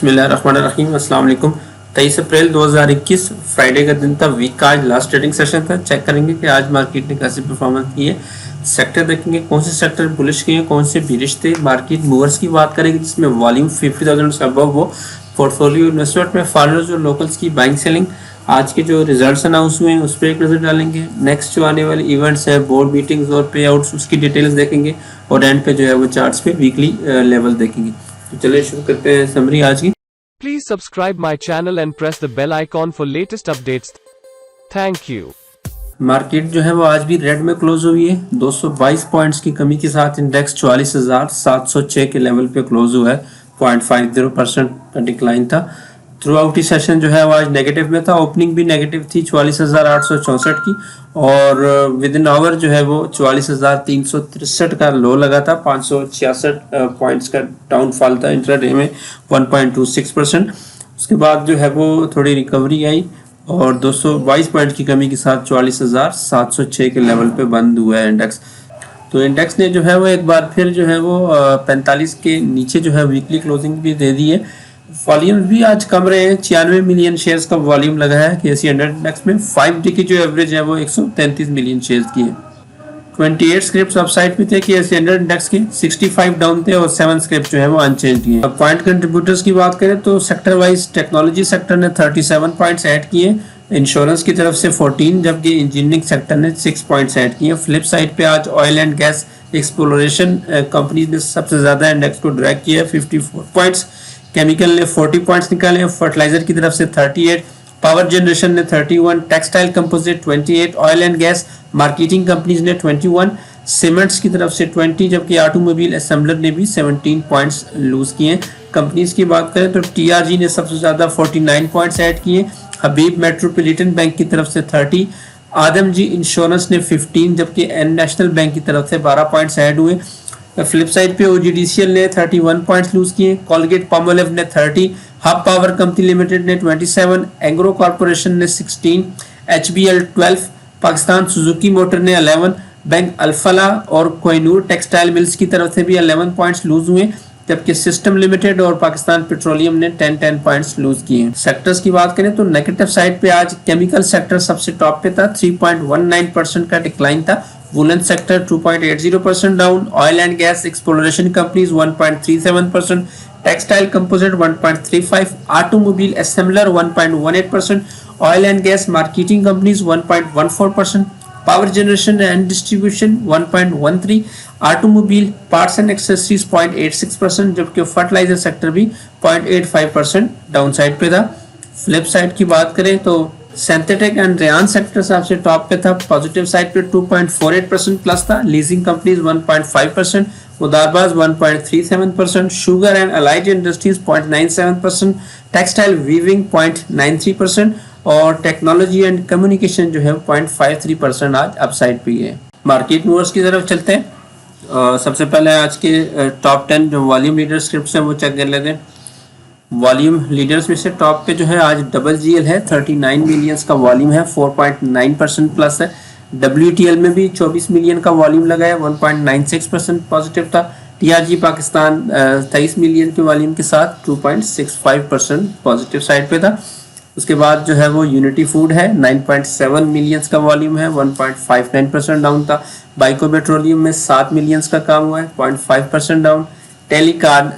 बिस्मिल्लाहिर्रहमानिर्रहीम। अस्सलाम वालेकुम। 23 अप्रैल 2021 फ्राइडे का दिन था, वीक का आज लास्ट ट्रेडिंग सेशन था। चेक करेंगे कि आज मार्केट ने कैसी परफॉर्मेंस की है। सेक्टर देखेंगे कौन से सेक्टर बुलिश किए हैं, कौन से बिरिश थे। मार्केट मूवर्स की बात करेंगे जिसमें वॉल्यूम 50,000 से अबव हो। पोर्टफोलियो इन्वेस्टमेंट में फॉरेनर्स और लोकल्स की बाइंग सेलिंग, आज के जो रिजल्ट्स अनाउंस हुए हैं उस पर एक नज़र डालेंगे। नेक्स्ट जो आने वाले इवेंट्स है, बोर्ड मीटिंग्स और पे आउट्स, उसकी डिटेल्स देखेंगे और एंड पे जो है वो चार्ट्स पे वीकली लेवल देखेंगे। तो चलिए शुरू करते हैं समरी आज की। Please subscribe my channel and press the bell icon for latest updates. Thank you. Market जो है वो आज भी रेड में क्लोज हुई है। 222 पॉइंट्स की कमी के साथ इंडेक्स 44,706 के लेवल पे क्लोज हुआ है। 0.50% का डिक्लाइन था। थ्रू आउट ही सेशन जो है वो आज नेगेटिव में था। ओपनिंग भी नेगेटिव थी 44,864 की और विद इन आवर जो है वो 44,363 का लो लगा था। 566 पॉइंट्स का डाउनफॉल था इंट्राडे में 1.26%। उसके बाद जो है वो थोड़ी रिकवरी आई और 222 पॉइंट की कमी के साथ 44,706 के लेवल पे बंद हुआ है इंडेक्स। तो इंडेक्स ने जो है वो एक बार फिर जो है वो 45 के नीचे जो है वीकली क्लोजिंग भी दे दी है। वॉल्यूम भी आज कम रहे हैं। 96 मिलियन शेयर्स का वॉल्यूम लगा है KSE 100 इंडेक्स में। 5 डे की जो एवरेज है वो 133 मिलियन शेयर्स की है। 28 स्क्रिप्ट अपसाइड पे थे KSE 100 इंडेक्स के, 65 डाउन थे और 7 स्क्रिप्ट जो है वो अनचेंज्ड किए। अब पॉइंट कंट्रीब्यूटर्स की बात करें तो सेक्टर वाइज टेक्नोलॉजी सेक्टर ने 37 पॉइंट्स ऐड किए, इंश्योरेंस की तरफ से 14, जबकि इंजीनियरिंग सेक्टर ने 6 पॉइंट्स ऐड किए। फ्लिप साइड पे आज oil and gas exploration company ने सबसे ज्यादा इंडेक्स को ड्रैग किया 54 पॉइंट्स। केमिकल ने 40 पॉइंट्स निकाले, फर्टिलाइजर की तरफ से 38, पावर जनरेशन ने 31, textile composite 28, oil and gas marketing companies ने 21, सीमेंट्स की तरफ से 20, जबकि ऑटोमोबाइल असेंबलर ने भी 17 पॉइंट्स लूज किए। कंपनीज की बात करें तो TRG ने सबसे ज्यादा 49 पॉइंट्स ऐड किए, हबीब मेट्रोपॉलिटन बैंक की तरफ से 30, आदमजी इंश्योरेंस ने 15, जबकि एन नेशनल बैंक की तरफ से 12 पॉइंट्स ऐड हुए। फ्लिप साइड पे OGDCL ने 31 पॉइंट्स लूज किए, कॉलगेट पामोलिव ने 30, हब पावर कंपनी लिमिटेड ने 27, एंग्रो कॉर्पोरेशन ने 16, HBL 12, पाकिस्तान सुजुकी मोटर ने 11, बैंक अल्फला और कोहिनूर टेक्सटाइल मिल्स की तरफ से भी 11 पॉइंट्स लूज हुए, जबकि सिस्टम लिमिटेड और पाकिस्तान पेट्रोलियम ने 10 पॉइंट्स लूज किए। सेक्टर्स की बात करें तो नेगेटिव साइड पे आज केमिकल सेक्टर सबसे टॉप पे था, 3.19% का डिक्लाइन था। Woollen sector 2.80% down, oil and gas exploration companies 1.37%, textile composite 1.35, automobile assembler 1.18%, oil and gas marketing companies 1.14%, power generation and distribution 1.13, automobile parts and accessories 0.86%, जबकि fertiliser sector भी 0.85% down side पे था। Flip side की बात करें तो synthetic and rayon sector सबसे top पे था, पॉजिटिव साइड पे 2.48% प्लस था। लीजिंग कंपनीज 1.5%, मुदारबाज 1.37%, sugar and allied industries 0.97%, textile weaving 0.93% और टेक्नोलॉजी एंड कम्युनिकेशन जो है 0.53% आज अपसाइड पे है। मार्केट मूवर्स की तरफ चलते हैं। सबसे पहले आज के टॉप 10 जो वॉल्यूम लीडर स्क्रिप्ट्स हैं वो चेक कर लेते हैं। वॉल्यूम लीडर्स में से टॉप पे जो है आज WGL है, 39 मिलियंस का वॉल्यूम है, 4.9% प्लस है। WTL में भी 24 मिलियन का वॉल्यूम लगा है, 1.96% पॉजिटिव था। TRG पाकिस्तान 23 मिलियन के वॉल्यूम के साथ 2.65% पॉजिटिव साइड पे था। उसके बाद जो है वो यूनिटी फूड है, 9.7 मिलियंस का वॉल्यूम है, 1.59% डाउन था। बाइको पेट्रोलियम में 7 मिलियंस का काम हुआ है, 0.5% डाउन। टेलीकार्ड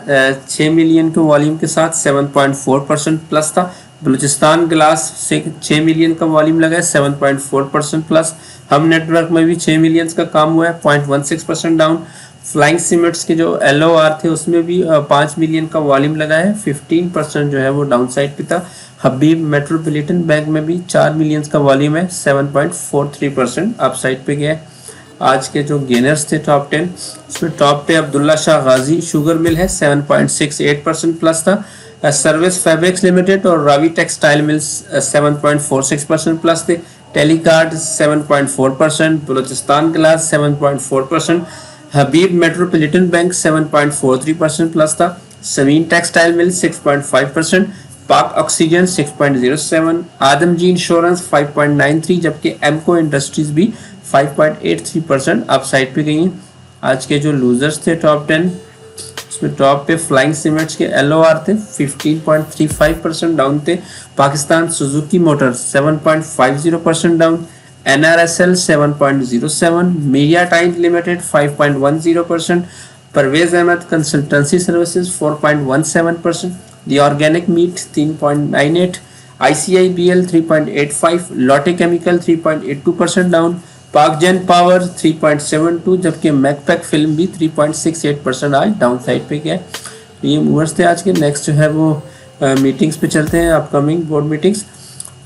6 मिलियन के वॉल्यूम के साथ 7.4% प्लस था। बलूचिस्तान ग्लास से 6 मिलियन का वॉल्यूम लगा है, 7.4% प्लस। हम नेटवर्क में भी 6 मिलियंस का काम हुआ है, 0.16% डाउन। फ्लाइंग सीमेंट्स के जो LOR थे उसमें भी 5 मिलियन का वॉल्यूम लगा है, 15% जो है वो डाउन साइड पे था। हबीब मेट्रोपॉलिटन बैंक में भी 4 मिलियंस का वॉल्यूम है, 7.43% अप साइड पे गया है। आज के जो गेनर्स थे टॉप 10, उसमें टॉप पे अब्दुल्ला शाह गाजी शुगर मिल है, 7.68% प्लस था। सर्विस फैब्रिक्स लिमिटेड और रावी टेक्सटाइल मिल्स 7.46% प्लस थे। टेलीकार्ड 7.4%, बलूचिस्तान ग्लास 7.4%, हबीब मेट्रोपॉलिटन बैंक 7.43% प्लस था। समीन टेक्सटाइल मिल 6.5%, पाक ऑक्सीजन 6.07, आदमजी इंश्योरेंस 5.93, जबकि एमको इंडस्ट्रीज भी 5.83% अपसाइड पे गई। आज के जो लूजर्स थे टॉप 10, उसमें टॉप पे फ्लाइंग सीमेंट्स के LOR थे 15.35% डाउन थे। Pakistan Suzuki Motors 7.50% down, NRSL 7.07, media time limited 5.10%, Parvez Ahmed consultancy services 4.17%, the organic meat 3.98, ICIBL 3.85, Lotte chemical 3.82% down, Pakgen power 3.72, जबकि मैकपैक फिल्म भी 3.68% आज डाउन साइड पे गया। तो ये मूवर्स थे आज के। नेक्स्ट जो है वो मीटिंग्स पे चलते हैं, अपकमिंग बोर्ड मीटिंग्स।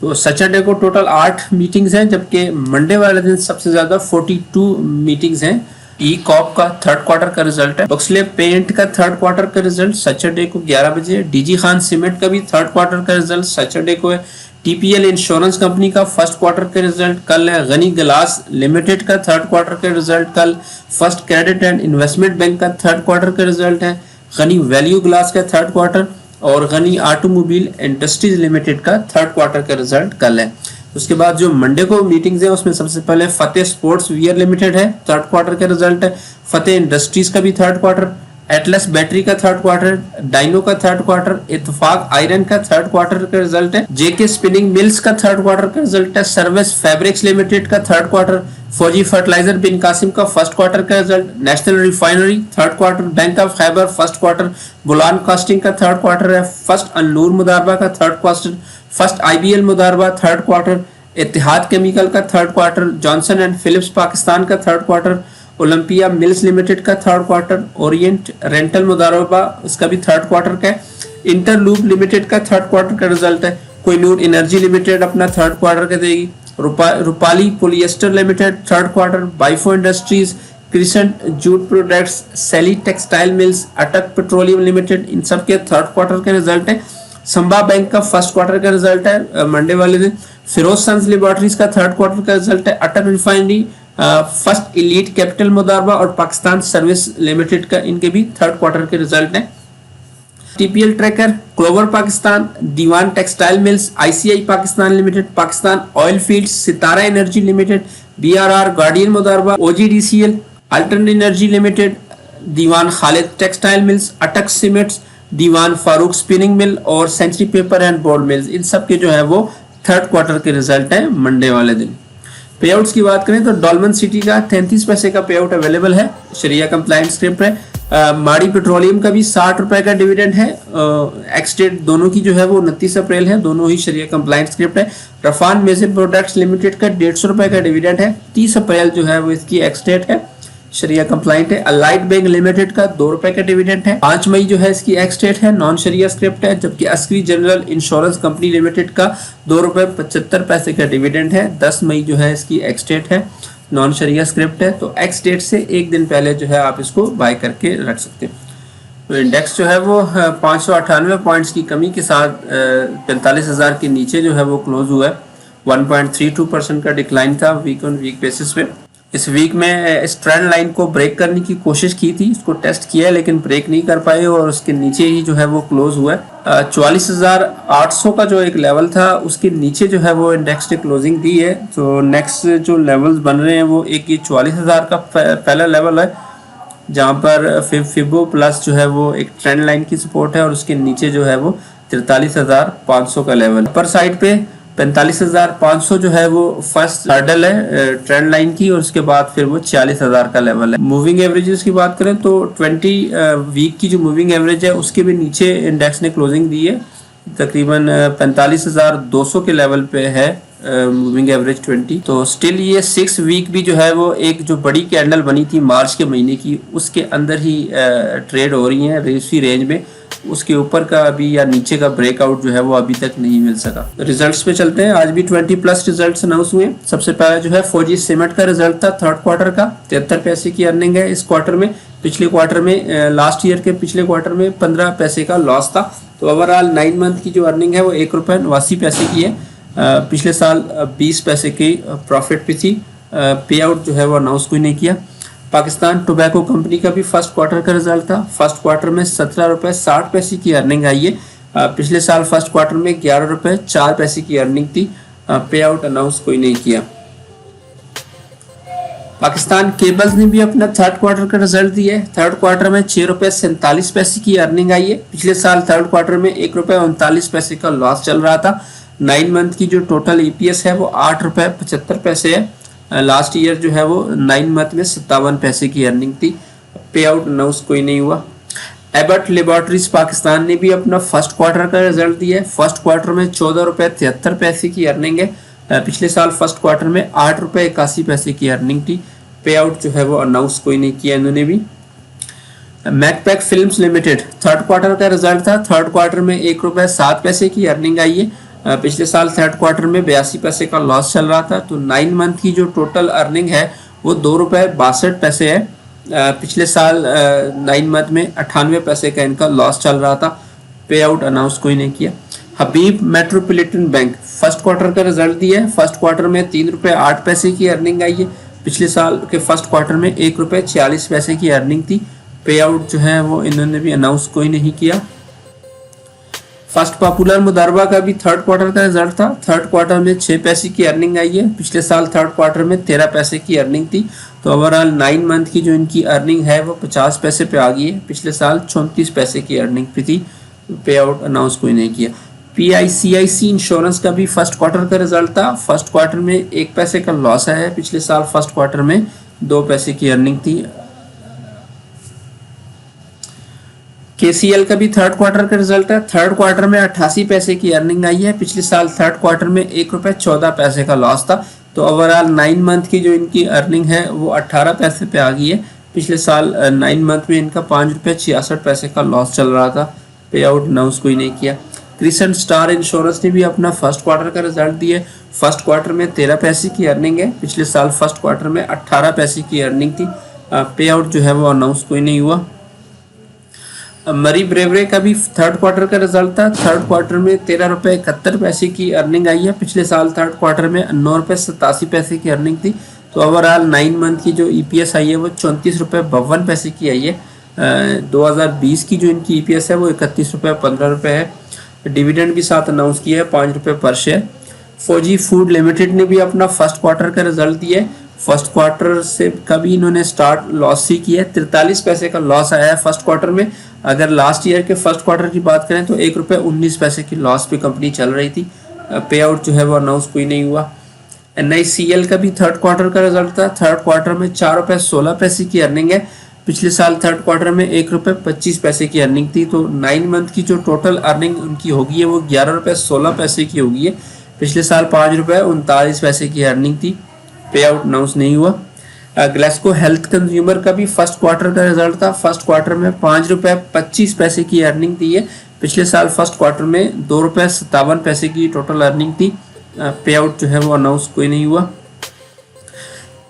तो सैटरडे को टोटल 8 मीटिंग्स हैं, जबकि मंडे वाले दिन सबसे ज्यादा 42 मीटिंग्स हैं। ई कॉप का थर्ड क्वार्टर का रिजल्ट है, बक्सले पेंट का थर्ड क्वार्टर का रिजल्ट सैटरडे को 11 बजे, डीजी खान सीमेंट का भी थर्ड क्वार्टर का रिजल्ट सैटरडे को है, TPL इंश्योरेंस कंपनी का फर्स्ट क्वार्टर का रिजल्ट कल है, गनी ग्लास लिमिटेड का थर्ड क्वार्टर का रिजल्ट कल, first credit and investment bank का थर्ड क्वार्टर का रिजल्ट है, गनी वैल्यू ग्लास का थर्ड क्वार्टर और गनी ऑटोमोबाइल इंडस्ट्रीज लिमिटेड का थर्ड क्वार्टर का रिजल्ट कल है। उसके बाद जो मंडे को मीटिंग्स है उसमें सबसे पहले फतेह स्पोर्ट्स वियर लिमिटेड है, थर्ड क्वार्टर का रिजल्ट है, फतेह इंडस्ट्रीज का भी थर्ड क्वार्टर, एटलस बैटरी का थर्ड क्वार्टर, डाइनो का थर्ड क्वार्टर, इत्तेफाक आयरन का थर्ड क्वार्टर का रिजल्ट है, जेके स्पिनिंग मिल्स का थर्ड क्वार्टर का रिजल्ट है, सर्विस फैब्रिक्स लिमिटेड का थर्ड क्वार्टर, फौजी फर्टिलाइजर बिन कासिम का फर्स्ट क्वार्टर का result, national refinery third quarter, bank of Khyber first quarter, बुलान casting का थर्ड क्वार्टर है, फर्स्ट अनूर मुदारबा का third quarter, first IBL Modaraba third quarter, Ittehad chemical का third quarter, Johnson and Philips Pakistan का third quarter, Olympia mills limited का third quarter, orient rental Modaraba इसका भी third quarter का है, इंटरलूप लिमिटेड का थर्ड क्वार्टर का रिजल्ट है, कोहिनूर एनर्जी लिमिटेड अपना थर्ड क्वार्टर का देगी, Rupali polyester limited third quarter, Bifo industries, crescent jute products, सेली textile mills, Attock petroleum limited, इन सब के थर्ड क्वार्टर का रिजल्ट है। संबा बैंक का फर्स्ट क्वार्टर का रिजल्ट है मंडे वाले दिन, फिरोज सन्स लेबोरेटरीज का थर्ड क्वार्टर का रिजल्ट है, Attock refinery, first elite capital मुदारबा और पाकिस्तान सर्विस लिमिटेड का इनके भी थर्ड क्वार्टर के रिजल्ट है। TPL tracker, clover Pakistan, Dewan textile mills, ICI Pakistan limited, Pakistan oil fields, Sitara energy limited, BRR guardian मुदारबा, OGDCL, Altern energy limited, Dewan Khalid textile mills, Attock cements, Dewan Farooq spinning mill और century paper and board mills, इन सब के जो है वो थर्ड क्वार्टर के रिजल्ट है मंडे वाले दिन। पेआउट्स की बात करें तो डॉल्मन सिटी का 33 पैसे का पेआउट अवेलेबल है, शरिया कंप्लायंट स्क्रिप्ट है। माड़ी पेट्रोलियम का भी 60 रुपए का डिविडेंड है, एक्स डेट दोनों की जो है वो 29 अप्रैल है, दोनों ही शरिया कंप्लायंट स्क्रिप्ट है। रफान मेजर प्रोडक्ट्स लिमिटेड का 150 रुपए का डिविडेंड है, 30 अप्रैल जो है वो इसकी एक्स डेट है, शरिया कंप्लाइंट है। अलाइट बैंक लिमिटेड का 2 रुपए का डिविडेंड है, 5 मई जो है इसकी एक्स डेट है, नॉन शरिया स्क्रिप्ट है। जबकि Askari general insurance company limited का 2 रुपए 75 पैसे का डिविडेंड है, 10 मई जो है इसकी एक्स डेट है, नॉन शरिया स्क्रिप्ट है। तो एक्स डेट से एक दिन पहले जो है आप इसको बाय करके रख सकते हैं। तो इंडेक्स जो है वो 598 पॉइंट्स की कमी के साथ 45,000 के नीचे जो है वो क्लोज हुआ है। 1.32% का डिक्लाइन था वीक ऑन वीक बेसिस पे। इस वीक में इस ट्रेंड लाइन को ब्रेक करने की कोशिश की थी, इसको टेस्ट किया लेकिन ब्रेक नहीं कर पाए और उसके नीचे ही जो है वो क्लोज हुआ है। 44,800 का जो एक लेवल था उसके नीचे जो है वो इंडेक्स ने क्लोजिंग दी है। तो नेक्स्ट जो लेवल्स बन रहे हैं वो एक ये 44,000 का पहला लेवल है जहाँ पर फिबो प्लस जो है वो एक ट्रेंड लाइन की सपोर्ट है और उसके नीचे जो है वो 43,500 का लेवल। अपर साइड पे 45,500 जो है वो फर्स्ट हर्डल है ट्रेंड लाइन की और उसके बाद फिर वो 40,000 का लेवल है। मूविंग एवरेजेस की बात करें तो 20 वीक की जो मूविंग एवरेज है उसके भी नीचे इंडेक्स ने क्लोजिंग दी है, तकरीबन 45,200 के लेवल पे है मूविंग एवरेज 20। तो स्टिल ये 6 वीक भी जो है वो एक जो बड़ी कैंडल बनी थी मार्च के महीने की उसके अंदर ही ट्रेड हो रही है इसी रेंज में, उसके ऊपर का अभी या नीचे का ब्रेकआउट जो है वो अभी तक नहीं मिल सका। रिजल्ट्स पे चलते हैं, आज भी 20+ रिजल्ट्स अनाउंस हुए। सबसे पहले जो है फौजी सीमेंट का रिजल्ट था थर्ड क्वार्टर का, 73 पैसे की अर्निंग है इस क्वार्टर में। पिछले क्वार्टर में लास्ट ईयर के पिछले क्वार्टर में 15 पैसे का लॉस था। तो ओवरऑल 9 मंथ की जो अर्निंग है वो 1 रुपये 89 पैसे की है। पिछले साल 20 पैसे की प्रॉफिट पे थी। पे आउट जो है वो अनाउंस कोई नहीं किया। पाकिस्तान टोबैको कंपनी का भी फर्स्ट क्वार्टर का रिजल्ट था। फर्स्ट क्वार्टर में 17 रुपये 60 पैसे की अर्निंग आई है। पिछले साल फर्स्ट क्वार्टर में 11 रुपये 4 पैसे की अर्निंग थी। पे आउट अनाउंस कोई नहीं किया। पाकिस्तान केबल्स ने भी अपना थर्ड क्वार्टर का रिजल्ट दिया है। थर्ड क्वार्टर में 6 रुपये 47 पैसे की अर्निंग आई है। पिछले साल थर्ड क्वार्टर में 1 रुपये 39 पैसे का लॉस चल रहा था। 9 मंथ की जो टोटल ईपीएस है वो 8 रुपये 75 पैसे है। लास्ट ईयर जो है वो 9 मंथ में 57 पैसे की अर्निंग थी। पे आउट अनाउंस कोई नहीं हुआ। एबट लेबोरेटरीज पाकिस्तान ने भी अपना फर्स्ट क्वार्टर का रिजल्ट दिया है। फर्स्ट क्वार्टर में 14 रुपये 73 पैसे की अर्निंग है। पिछले साल फर्स्ट क्वार्टर में 8 रुपये 81 पैसे की अर्निंग थी। पे आउट जो है वो अनाउंस कोई नहीं किया इन्होंने भी। मैकपैक फिल्म्स लिमिटेड थर्ड क्वार्टर का रिजल्ट था। थर्ड क्वार्टर में 1 रुपये 7 पैसे की अर्निंग आई है। पिछले साल थर्ड क्वार्टर में 82 पैसे का लॉस चल रहा था। तो 9 मंथ की जो टोटल अर्निंग है वो 2 रुपये 62 पैसे है। पिछले साल 9 मंथ में 98 पैसे का इनका लॉस चल रहा था। पे आउट अनाउंस कोई नहीं किया। हबीब मेट्रोपॉलिटन बैंक फर्स्ट क्वार्टर का रिजल्ट दिया है। फर्स्ट क्वार्टर में 3 रुपये 8 पैसे की अर्निंग आई है। पिछले साल के फर्स्ट क्वार्टर में 1 रुपये 46 पैसे की अर्निंग थी। पे आउट जो है वो इन्होंने भी अनाउंस कोई नहीं किया। फर्स्ट पॉपुलर मुदारबा का भी थर्ड क्वार्टर का रिजल्ट था। थर्ड क्वार्टर में 6 पैसे की अर्निंग आई है। पिछले साल थर्ड क्वार्टर में 13 पैसे की अर्निंग थी। तो ओवरऑल 9 मंथ की जो इनकी अर्निंग है वो 50 पैसे पे आ गई है। पिछले साल 34 पैसे की अर्निंग पे थी। पे आउट अनाउंस कोई नहीं किया। PICIC इंश्योरेंस का भी फर्स्ट क्वार्टर का रिजल्ट था। फर्स्ट क्वार्टर में 1 पैसे का लॉस आया है। पिछले साल फर्स्ट क्वार्टर में 2 पैसे की अर्निंग थी। KCL का भी थर्ड क्वार्टर का रिजल्ट है। थर्ड क्वार्टर में 88 पैसे की अर्निंग आई है। पिछले साल थर्ड क्वार्टर में 1 रुपये 14 पैसे का लॉस था। तो ओवरऑल 9 मंथ की जो इनकी अर्निंग है वो 18 पैसे पे आ गई है। पिछले साल 9 मंथ में इनका 5 रुपये 66 पैसे का लॉस चल रहा था। पे आउट अनाउंस कोई नहीं किया। क्रिसेंट स्टार इंश्योरेंस ने भी अपना फर्स्ट क्वार्टर का रिजल्ट दिया है। फर्स्ट क्वार्टर में 13 पैसे की अर्निंग है। पिछले साल फर्स्ट क्वार्टर में 18 पैसे की अर्निंग थी। पे आउट जो है वो अनाउंस कोई नहीं हुआ। मरी ब्रेवरे का भी थर्ड क्वार्टर का रिजल्ट था। थर्ड क्वार्टर में 13 रुपये 71 पैसे की अर्निंग आई है। पिछले साल थर्ड क्वार्टर में 9 रुपये 87 पैसे की अर्निंग थी। तो ओवरऑल 9 मंथ की जो EPS आई है वो 34 रुपये 52 पैसे की आई है। 2020 की जो इनकी EPS है वो 31 रुपये 15 रुपये है। डिविडेंड भी साथ अनाउंस किया है 5 रुपये पर शेयर। फौजी फूड लिमिटेड ने भी अपना फर्स्ट क्वार्टर का रिजल्ट दिया है। फर्स्ट क्वार्टर से कभी इन्होंने स्टार्ट लॉस ही किया है। 43 पैसे का लॉस आया है फर्स्ट क्वार्टर में। अगर लास्ट ईयर के फर्स्ट क्वार्टर की बात करें तो 1 रुपये 19 पैसे की लॉस पे कंपनी चल रही थी। पे आउट जो है वो अनाउंस कोई नहीं हुआ। NICL का भी थर्ड क्वार्टर का रिजल्ट था। थर्ड क्वार्टर में 4 रुपये 16 पैसे की अर्निंग है। पिछले साल थर्ड क्वार्टर में 1 रुपये 25 पैसे की अर्निंग थी। तो 9 मंथ की जो टोटल अर्निंग उनकी होगी है वो 11 रुपये 16 पैसे की होगी है। पिछले साल 5 रुपये 39 पैसे की अर्निंग थी। पे आउट अनाउंस नहीं हुआ। ग्लेस्को हेल्थ कंज्यूमर का भी फर्स्ट क्वार्टर का रिजल्ट था। फर्स्ट क्वार्टर में 5 रुपये 25 पैसे की अर्निंग थी है। पिछले साल फर्स्ट क्वार्टर में 2 रुपये 57 पैसे की टोटल अर्निंग थी। पे आउट जो है वो अनाउंस कोई नहीं हुआ।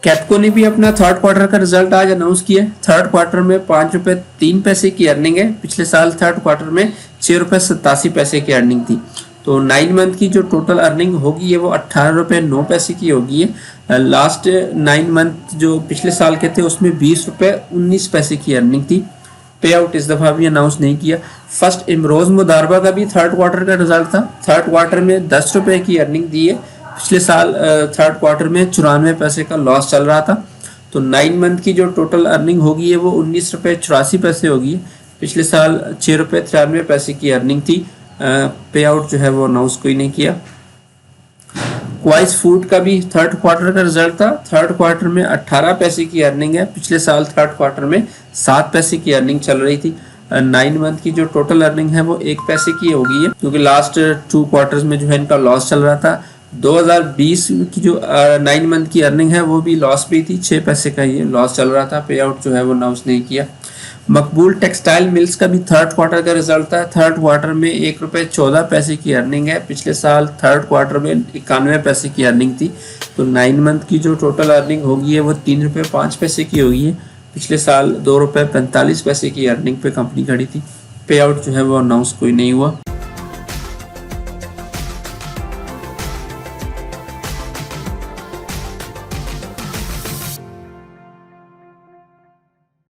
कैपको ने भी अपना थर्ड क्वार्टर का रिजल्ट आज अनाउंस किया। थर्ड क्वार्टर में 5 रुपये 3 पैसे की अर्निंग है। पिछले साल थर्ड क्वार्टर में 6 रुपये 87 पैसे की अर्निंग थी। तो 9 मंथ की जो टोटल अर्निंग होगी है वो 18 रुपये 9 पैसे की होगी है। लास्ट 9 मंथ जो पिछले साल के थे उसमें 20 रुपये 19 पैसे की अर्निंग थी। पे आउट इस दफ़ा भी अनाउंस नहीं किया। फर्स्ट इमरोज मुदारबा का भी थर्ड क्वार्टर का रिजल्ट था। थर्ड क्वार्टर में 10 रुपये की अर्निंग दी है। पिछले साल थर्ड क्वार्टर में 94 पैसे का लॉस चल रहा था। तो 9 मंथ की जो टोटल अर्निंग होगी है वो 19 रुपये 84 पैसे होगी। पिछले साल 6 रुपये 93 पैसे की अर्निंग थी। पे आउट जो है वो अनाउंस कोई नहीं किया। क्वाइस फूड का भी थर्ड क्वार्टर का रिजल्ट था। थर्ड क्वार्टर में 18 पैसे की अर्निंग है। पिछले साल थर्ड क्वार्टर में 7 पैसे की अर्निंग चल रही थी। 9 मंथ की जो टोटल अर्निंग है वो 1 पैसे की होगी है, क्योंकि लास्ट 2 क्वार्टर्स में जो है इनका लॉस चल रहा था। 2020 की जो 9 मंथ की अर्निंग है वो भी लॉस भी थी, 6 पैसे का ये लॉस चल रहा था। पे आउट जो है वो अनाउंस नहीं किया। मकबूल टेक्सटाइल मिल्स का भी थर्ड क्वार्टर का रिजल्ट था। थर्ड क्वार्टर में 1 रुपये 14 पैसे की अर्निंग है। पिछले साल थर्ड क्वार्टर में 91 पैसे की अर्निंग थी। तो 9 मंथ की जो टोटल अर्निंग होगी है वो 3 रुपये 5 पैसे की होगी है। पिछले साल 2 रुपये 45 पैसे की अर्निंग पे कंपनी खड़ी थी। पे आउट जो है वो अनाउंस कोई नहीं हुआ।